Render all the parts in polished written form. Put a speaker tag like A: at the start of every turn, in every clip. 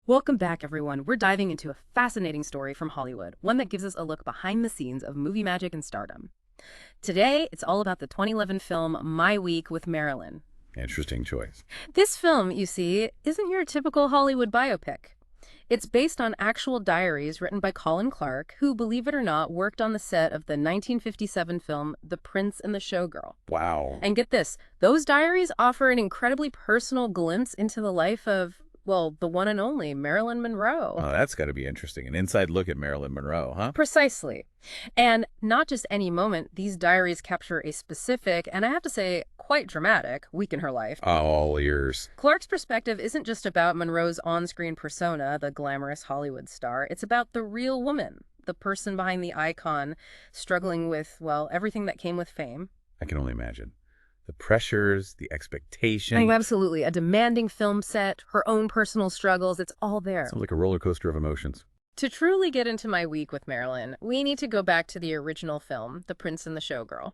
A: Welcome back, everyone. We're diving into a fascinating story from Hollywood, one that gives us a look behind the scenes of movie magic and stardom. Today, it's all about the 2011 film My Week with Marilyn.
B: Interesting choice.
A: This film, you see, isn't your typical Hollywood biopic. It's based on actual diaries written by Colin Clark, who, believe it or not, worked on the set of the 1957 film The Prince and the Showgirl.
B: Wow.
A: And get this, those diaries offer an incredibly personal glimpse into the life of, well, the one and only Marilyn Monroe.
B: Oh, that's got to be interesting. An inside look at Marilyn Monroe, huh?
A: Precisely. And not just any moment, these diaries capture a specific, and I have to say, quite dramatic, week in her life.
B: All ears.
A: Clark's perspective isn't just about Monroe's on-screen persona, the glamorous Hollywood star. It's about the real woman, the person behind the icon, struggling with, well, everything that came with fame.
B: I can only imagine. The pressures, the expectation.
A: Oh, absolutely. A demanding film set, her own personal struggles, it's all there.
B: Sounds like a roller coaster of emotions.
A: To truly get into My Week with Marilyn, we need to go back to the original film, The Prince and the Showgirl.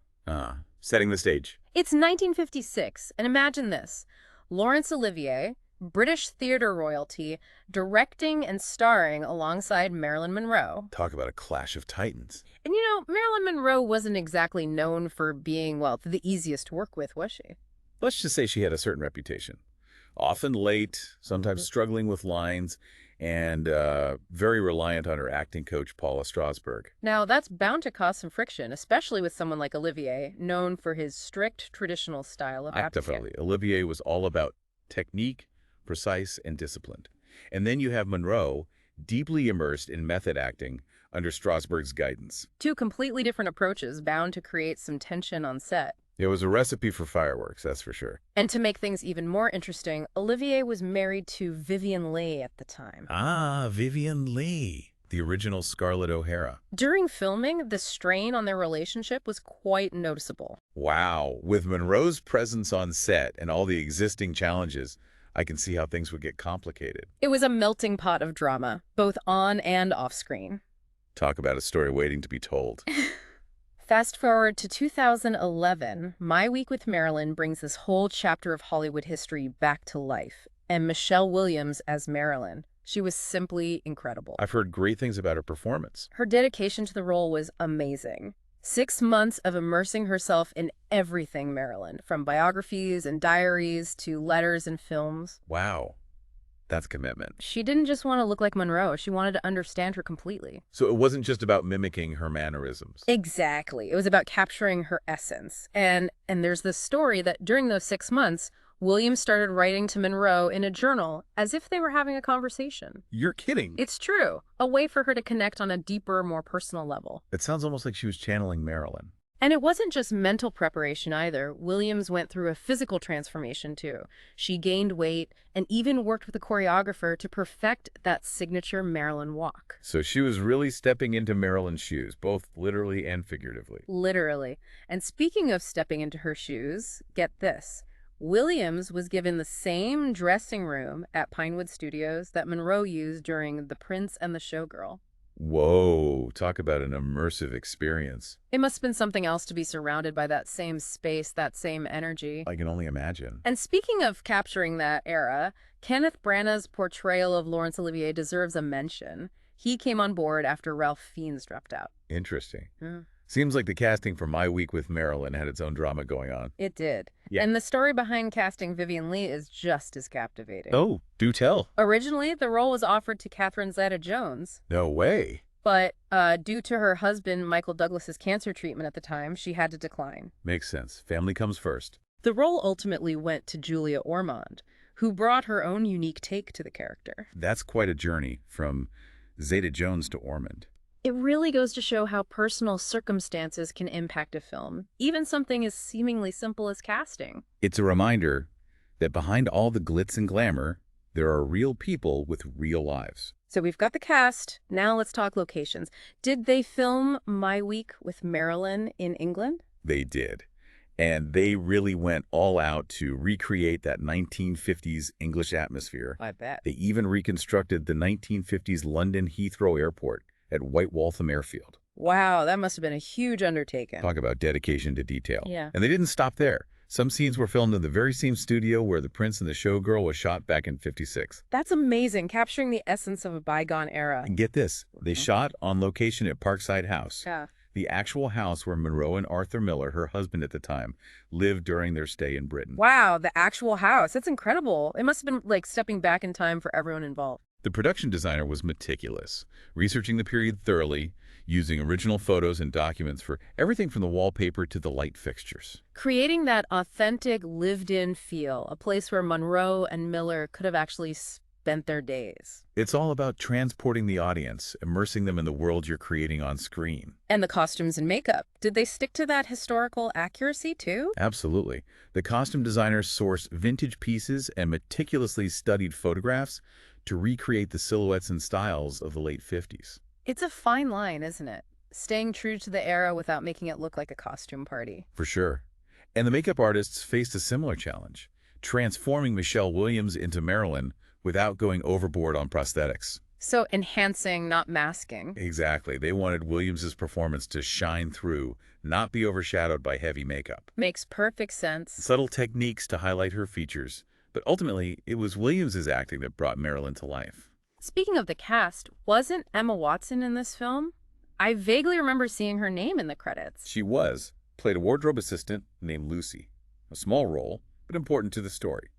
B: Setting the stage.
A: It's 1956, and imagine this. Laurence Olivier, British theater royalty, directing and starring alongside Marilyn Monroe.
B: Talk about a clash of titans.
A: And you know, Marilyn Monroe wasn't exactly known for being, well, the easiest to work with, was she?
B: Let's just say she had a certain reputation. Often late, sometimes struggling with lines, and very reliant on her acting coach, Paula Strasberg.
A: Now, that's bound to cause some friction, especially with someone like Olivier, known for his strict traditional style of acting.
B: Definitely. Olivier was all about technique, precise, and disciplined. And then you have Monroe, deeply immersed in method acting under Strasberg's guidance.
A: Two completely different approaches bound to create some tension on set.
B: It was a recipe for fireworks, that's for sure.
A: And to make things even more interesting, Olivier was married to Vivien Leigh at the time.
B: Ah, Vivien Leigh, the original Scarlett O'Hara.
A: During filming, the strain on their relationship was quite noticeable.
B: Wow, with Monroe's presence on set and all the existing challenges, I can see how things would get complicated.
A: It was a melting pot of drama, both on and off screen.
B: Talk about a story waiting to be told.
A: Fast forward to 2011, My Week with Marilyn brings this whole chapter of Hollywood history back to life, and Michelle Williams as Marilyn. She was simply incredible.
B: I've heard great things about her performance.
A: Her dedication to the role was amazing. 6 months of immersing herself in everything Marilyn, from biographies and diaries to letters and films.
B: Wow, that's commitment.
A: She didn't just want to look like Monroe, she wanted to understand her completely.
B: So it wasn't just about mimicking her mannerisms.
A: Exactly. It was about capturing her essence. And there's this story that during those 6 months, Williams started writing to Monroe in a journal as if they were having a conversation.
B: You're kidding.
A: It's true. A way for her to connect on a deeper, more personal level.
B: It sounds almost like she was channeling Marilyn.
A: And it wasn't just mental preparation either. Williams went through a physical transformation too. She gained weight and even worked with a choreographer to perfect that signature Marilyn walk.
B: So she was really stepping into Marilyn's shoes, both literally and figuratively.
A: Literally. And speaking of stepping into her shoes, get this. Williams was given the same dressing room at Pinewood Studios that Monroe used during The Prince and the Showgirl.
B: Whoa, talk about an immersive experience.
A: It must have been something else to be surrounded by that same space, that same energy.
B: I can only imagine.
A: And speaking of capturing that era, Kenneth Branagh's portrayal of Laurence Olivier deserves a mention. He came on board after Ralph Fiennes dropped out.
B: Interesting.
A: Yeah.
B: Seems like the casting for My Week with Marilyn had its own drama going on.
A: It did.
B: Yeah.
A: And the story behind casting Vivien Leigh is just as captivating.
B: Oh, do tell.
A: Originally, the role was offered to Catherine Zeta-Jones.
B: No way.
A: But due to her husband Michael Douglas's cancer treatment at the time, she had to decline.
B: Makes sense. Family comes first.
A: The role ultimately went to Julia Ormond, who brought her own unique take to the character.
B: That's quite a journey from Zeta-Jones to Ormond.
A: It really goes to show how personal circumstances can impact a film, even something as seemingly simple as casting.
B: It's a reminder that behind all the glitz and glamour, there are real people with real lives.
A: So we've got the cast. Now let's talk locations. Did they film My Week with Marilyn in England?
B: They did. And they really went all out to recreate that 1950s English atmosphere.
A: I bet.
B: They even reconstructed the 1950s London Heathrow Airport at White Waltham Airfield.
A: Wow, that must have been a huge undertaking.
B: Talk about dedication to detail.
A: Yeah.
B: And they didn't stop there. Some scenes were filmed in the very same studio where The Prince and the Showgirl was shot back in '56.
A: That's amazing, capturing the essence of a bygone era.
B: And get this, they shot on location at Parkside House,
A: Yeah.
B: the actual house where Monroe and Arthur Miller, her husband at the time, lived during their stay in Britain.
A: Wow, the actual house. That's incredible. It must have been like stepping back in time for everyone involved.
B: The production designer was meticulous, researching the period thoroughly, using original photos and documents for everything from the wallpaper to the light fixtures.
A: Creating that authentic, lived-in feel, a place where Monroe and Miller could have actually spent their days.
B: It's all about transporting the audience, immersing them in the world you're creating on screen.
A: And the costumes and makeup. Did they stick to that historical accuracy too?
B: Absolutely. The costume designers sourced vintage pieces and meticulously studied photographs to recreate the silhouettes and styles of the late 50s.
A: It's a fine line, isn't it? Staying true to the era without making it look like a costume party.
B: For sure. And the makeup artists faced a similar challenge, transforming Michelle Williams into Marilyn without going overboard on prosthetics.
A: So enhancing, not masking.
B: Exactly. They wanted Williams's performance to shine through, not be overshadowed by heavy makeup.
A: Makes perfect sense.
B: Subtle techniques to highlight her features, but ultimately, it was Williams's acting that brought Marilyn to life.
A: Speaking of the cast, wasn't Emma Watson in this film? I vaguely remember seeing her name in the credits.
B: She played a wardrobe assistant named Lucy. A small role, but important to the story.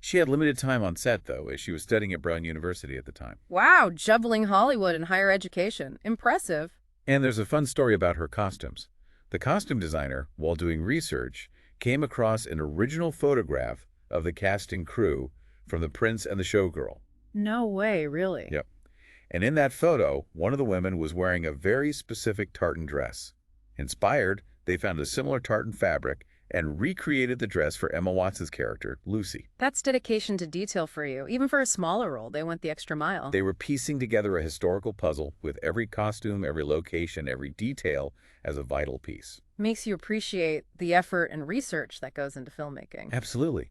B: She had limited time on set, though, as she was studying at Brown University at the time.
A: Wow, juggling Hollywood and higher education. Impressive.
B: And there's a fun story about her costumes. The costume designer, while doing research, came across an original photograph of the cast and crew from The Prince and the Showgirl.
A: No way, really?
B: Yep. And in that photo, one of the women was wearing a very specific tartan dress. Inspired, they found a similar tartan fabric and recreated the dress for Emma Watson's character, Lucy.
A: That's dedication to detail for you. Even for a smaller role, they went the extra mile.
B: They were piecing together a historical puzzle with every costume, every location, every detail as a vital piece.
A: Makes you appreciate the effort and research that goes into filmmaking.
B: Absolutely.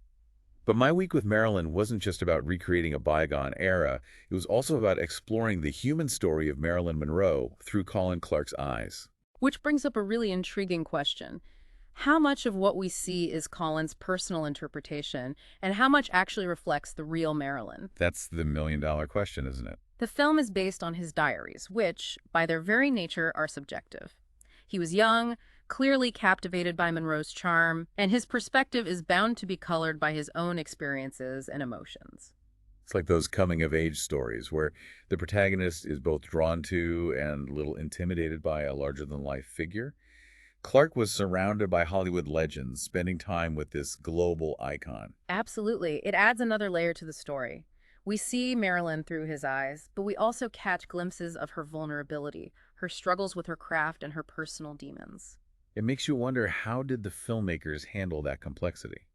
B: But my week with Marilyn wasn't just about recreating a bygone era. It was also about exploring the human story of Marilyn Monroe through Colin Clark's eyes.
A: Which brings up a really intriguing question. How much of what we see is Colin's personal interpretation, and how much actually reflects the real Marilyn?
B: That's the million-dollar question, isn't it?
A: The film is based on his diaries, which, by their very nature, are subjective. He was young, clearly captivated by Monroe's charm, and his perspective is bound to be colored by his own experiences and emotions.
B: It's like those coming-of-age stories where the protagonist is both drawn to and a little intimidated by a larger-than-life figure. Clark was surrounded by Hollywood legends, spending time with this global icon.
A: Absolutely. It adds another layer to the story. We see Marilyn through his eyes, but we also catch glimpses of her vulnerability, her struggles with her craft, and her personal demons.
B: It makes you wonder, how did the filmmakers handle that complexity?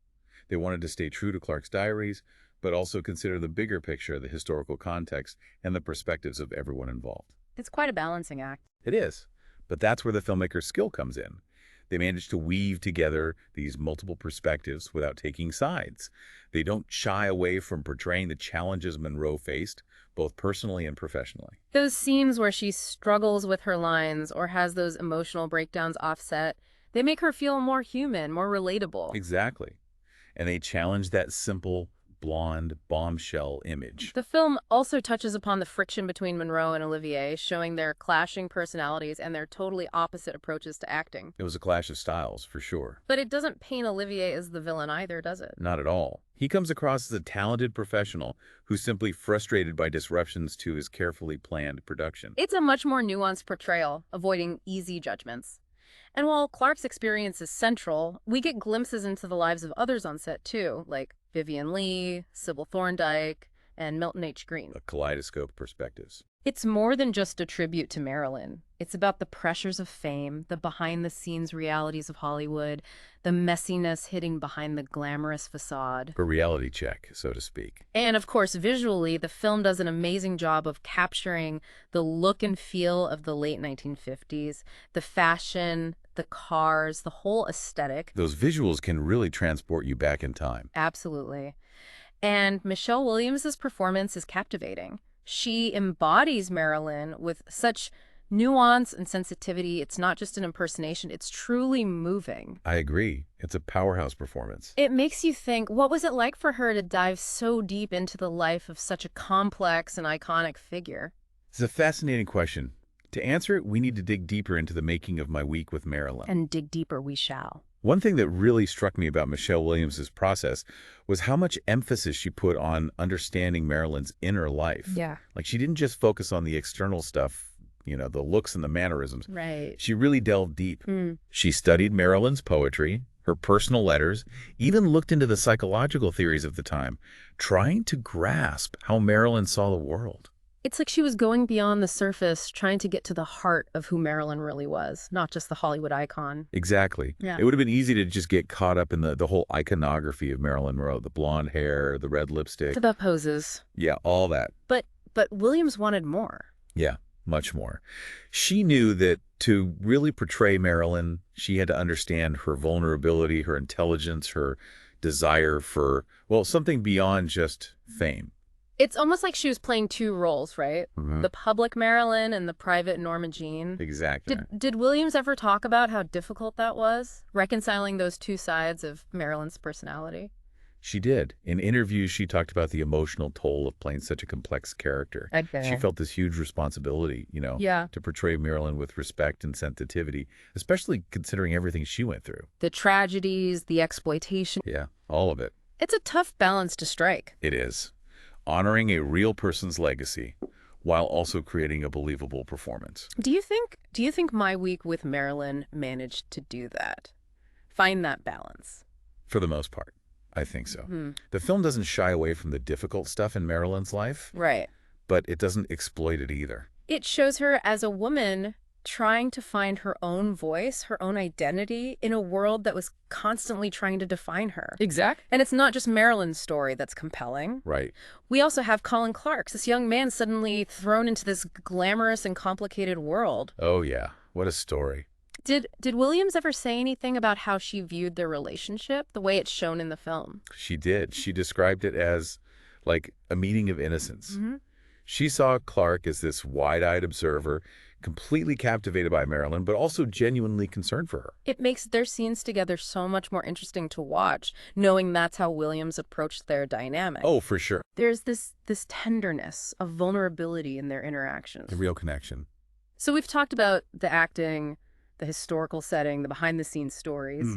B: They wanted to stay true to Clark's diaries, but also consider the bigger picture, the historical context, and the perspectives of everyone involved.
A: It's quite a balancing act.
B: It is. But that's where the filmmaker's skill comes in. They manage to weave together these multiple perspectives without taking sides. They don't shy away from portraying the challenges Monroe faced, both personally and professionally.
A: Those scenes where she struggles with her lines or has those emotional breakdowns offset, they make her feel more human, more relatable.
B: Exactly. And they challenge that simple, blonde bombshell image.
A: The film also touches upon the friction between Monroe and Olivier, showing their clashing personalities and their totally opposite approaches to acting.
B: It was a clash of styles, for sure.
A: But it doesn't paint Olivier as the villain either, does it?
B: Not at all. He comes across as a talented professional who's simply frustrated by disruptions to his carefully planned production.
A: It's a much more nuanced portrayal, avoiding easy judgments. And while Clark's experience is central, we get glimpses into the lives of others on set too, like Vivian Leigh, Sybil Thorndike, and Milton H. Green.
B: A kaleidoscope of perspectives.
A: It's more than just a tribute to Marilyn. It's about the pressures of fame, the behind-the-scenes realities of Hollywood, the messiness hidden behind the glamorous facade.
B: A reality check, so to speak.
A: And of course, visually, the film does an amazing job of capturing the look and feel of the late 1950s, the fashion, the cars, the whole aesthetic.
B: Those visuals can really transport you back in time.
A: Absolutely. And Michelle Williams' performance is captivating. She embodies Marilyn with such Nuance and sensitivity, it's not just an impersonation, it's truly moving.
B: I agree. It's a powerhouse performance.
A: It makes you think, what was it like for her to dive so deep into the life of such a complex and iconic figure?
B: It's a fascinating question. To answer it, we need to dig deeper into the making of My Week with Marilyn.
A: And dig deeper we shall.
B: One thing that really struck me about Michelle Williams's process was how much emphasis she put on understanding Marilyn's inner life.
A: Yeah.
B: Like, she didn't just focus on the external stuff, the looks and the mannerisms.
A: Right.
B: She really delved deep. She studied Marilyn's poetry, her personal letters, even looked into the psychological theories of the time, trying to grasp how Marilyn saw the world.
A: It's like she was going beyond the surface, trying to get to the heart of who Marilyn really was, not just the Hollywood icon.
B: Exactly.
A: Yeah.
B: It would have been easy to just get caught up in the whole iconography of Marilyn Monroe, the blonde hair, the red lipstick.
A: The poses.
B: Yeah, all that.
A: But Williams wanted more.
B: Yeah, much more. She knew that to really portray Marilyn, she had to understand her vulnerability, her intelligence, her desire for, well, something beyond just fame.
A: It's almost like she was playing two roles, right?
B: Mm-hmm.
A: The public Marilyn and the private Norma Jean.
B: Exactly.
A: Did Williams ever talk about how difficult that was, reconciling those two sides of Marilyn's personality?
B: She did. In interviews, she talked about the emotional toll of playing such a complex character.
A: Okay.
B: She felt this huge responsibility, to portray Marilyn with respect and sensitivity, especially considering everything she went through.
A: The tragedies, the exploitation.
B: Yeah, all of it.
A: It's a tough balance to strike.
B: It is. Honoring a real person's legacy while also creating a believable performance.
A: Do you think My Week with Marilyn managed to do that? Find that balance?
B: For the most part, I think so. The film doesn't shy away from the difficult stuff in Marilyn's life.
A: Right.
B: But it doesn't exploit it either.
A: It shows her as a woman trying to find her own voice, her own identity in a world that was constantly trying to define her.
B: Exactly.
A: And it's not just Marilyn's story that's compelling.
B: Right.
A: We also have Colin Clark, this young man suddenly thrown into this glamorous and complicated world.
B: Oh, yeah. What a story.
A: Did Williams ever say anything about how she viewed their relationship, the way it's shown in the film?
B: She did. She described it as like a meeting of innocence. She saw Clark as this wide-eyed observer, completely captivated by Marilyn, but also genuinely concerned for her.
A: It makes their scenes together so much more interesting to watch, knowing that's how Williams approached their dynamic.
B: Oh, for sure.
A: There's this tenderness of vulnerability in their interactions.
B: The real connection.
A: So we've talked about the acting, the historical setting, the behind-the-scenes stories.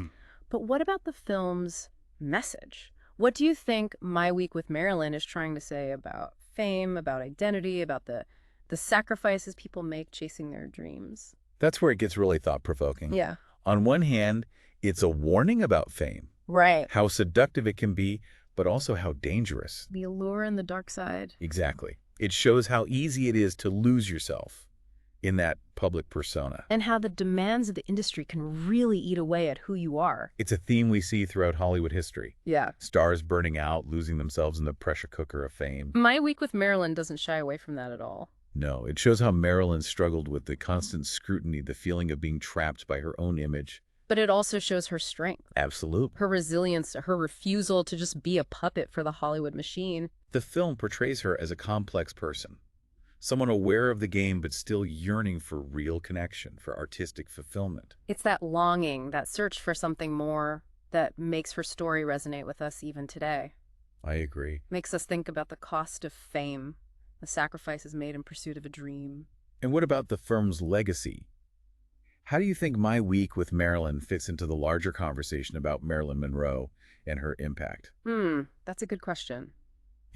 A: But what about the film's message? What do you think My Week with Marilyn is trying to say about fame, about identity, about the sacrifices people make chasing their dreams?
B: That's where it gets really thought-provoking.
A: Yeah.
B: On one hand, it's a warning about fame.
A: Right.
B: How seductive it can be, but also how dangerous.
A: The allure and the dark side.
B: Exactly. It shows how easy it is to lose yourself in that public persona.
A: And how the demands of the industry can really eat away at who you are.
B: It's a theme we see throughout Hollywood history.
A: Yeah.
B: Stars burning out, losing themselves in the pressure cooker of fame.
A: My Week with Marilyn doesn't shy away from that at all.
B: No, it shows how Marilyn struggled with the constant scrutiny, the feeling of being trapped by her own image.
A: But it also shows her strength.
B: Absolutely.
A: Her resilience, her refusal to just be a puppet for the Hollywood machine.
B: The film portrays her as a complex person. Someone aware of the game, but still yearning for real connection, for artistic fulfillment.
A: It's that longing, that search for something more that makes her story resonate with us even today.
B: I agree.
A: Makes us think about the cost of fame, the sacrifices made in pursuit of a dream.
B: And what about the film's legacy? How do you think My Week with Marilyn fits into the larger conversation about Marilyn Monroe and her impact?
A: That's a good question.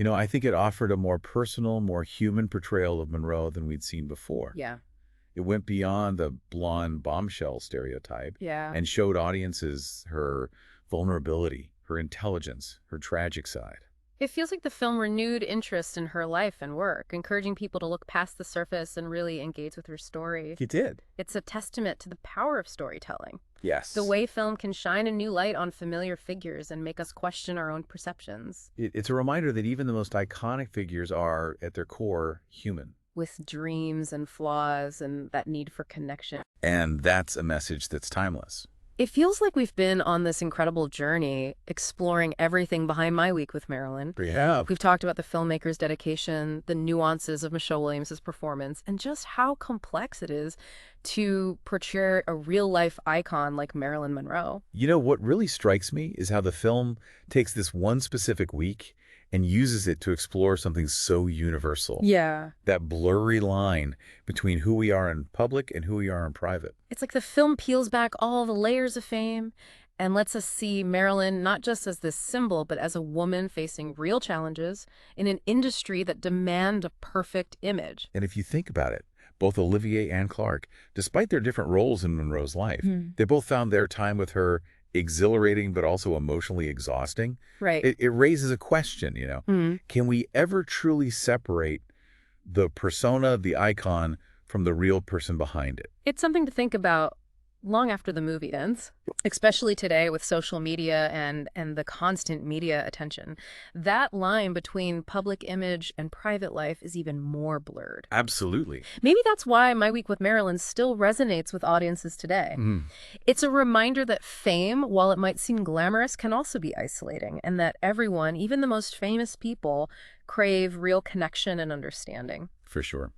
B: I think it offered a more personal, more human portrayal of Monroe than we'd seen before.
A: Yeah.
B: It went beyond the blonde bombshell stereotype and showed audiences her vulnerability, her intelligence, her tragic side.
A: It feels like the film renewed interest in her life and work, encouraging people to look past the surface and really engage with her story.
B: It did.
A: It's a testament to the power of storytelling.
B: Yes.
A: The way film can shine a new light on familiar figures and make us question our own perceptions.
B: It's a reminder that even the most iconic figures are, at their core, human.
A: With dreams and flaws and that need for connection.
B: And that's a message that's timeless.
A: It feels like we've been on this incredible journey exploring everything behind My Week with Marilyn.
B: We have.
A: We've talked about the filmmaker's dedication, the nuances of Michelle Williams' performance, and just how complex it is to portray a real-life icon like Marilyn Monroe.
B: You know, what really strikes me is how the film takes this one specific week and uses it to explore something so universal.
A: Yeah.
B: That blurry line between who we are in public and who we are in private.
A: It's like the film peels back all the layers of fame and lets us see Marilyn not just as this symbol, but as a woman facing real challenges in an industry that demand a perfect image.
B: And if you think about it, both Olivier and Clark, despite their different roles in Monroe's life, they both found their time with her exhilarating but also emotionally exhausting.
A: Right.
B: It raises a question, Can we ever truly separate the persona, the icon, from the real person behind it?
A: It's something to think about long after the movie ends, especially today with social media and the constant media attention. That line between public image and private life is even more blurred.
B: Absolutely.
A: Maybe that's why My Week with Marilyn still resonates with audiences today. It's a reminder that fame, while it might seem glamorous, can also be isolating, and that everyone, even the most famous people, crave real connection and understanding.
B: For sure.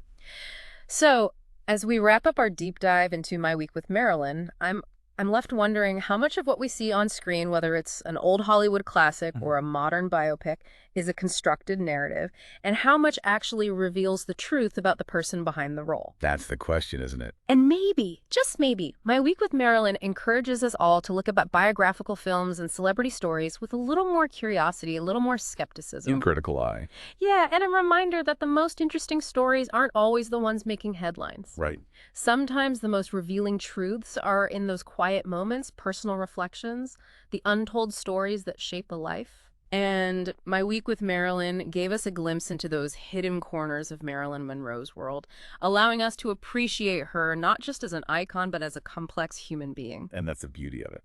A: So, as we wrap up our deep dive into My Week with Marilyn, I'm left wondering how much of what we see on screen, whether it's an old Hollywood classic or a modern biopic, is a constructed narrative, and how much actually reveals the truth about the person behind the role.
B: That's the question, isn't it?
A: And maybe, just maybe, My Week with Marilyn encourages us all to look at biographical films and celebrity stories with a little more curiosity, a little more skepticism.
B: In critical eye.
A: Yeah, and a reminder that the most interesting stories aren't always the ones making headlines.
B: Right.
A: Sometimes the most revealing truths are in those quiet moments, personal reflections, the untold stories that shape a life. And My Week with Marilyn gave us a glimpse into those hidden corners of Marilyn Monroe's world, allowing us to appreciate her not just as an icon, but as a complex human being.
B: And that's the beauty of it.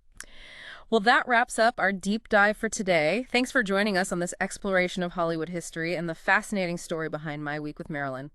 A: Well, that wraps up our deep dive for today. Thanks for joining us on this exploration of Hollywood history and the fascinating story behind My Week with Marilyn.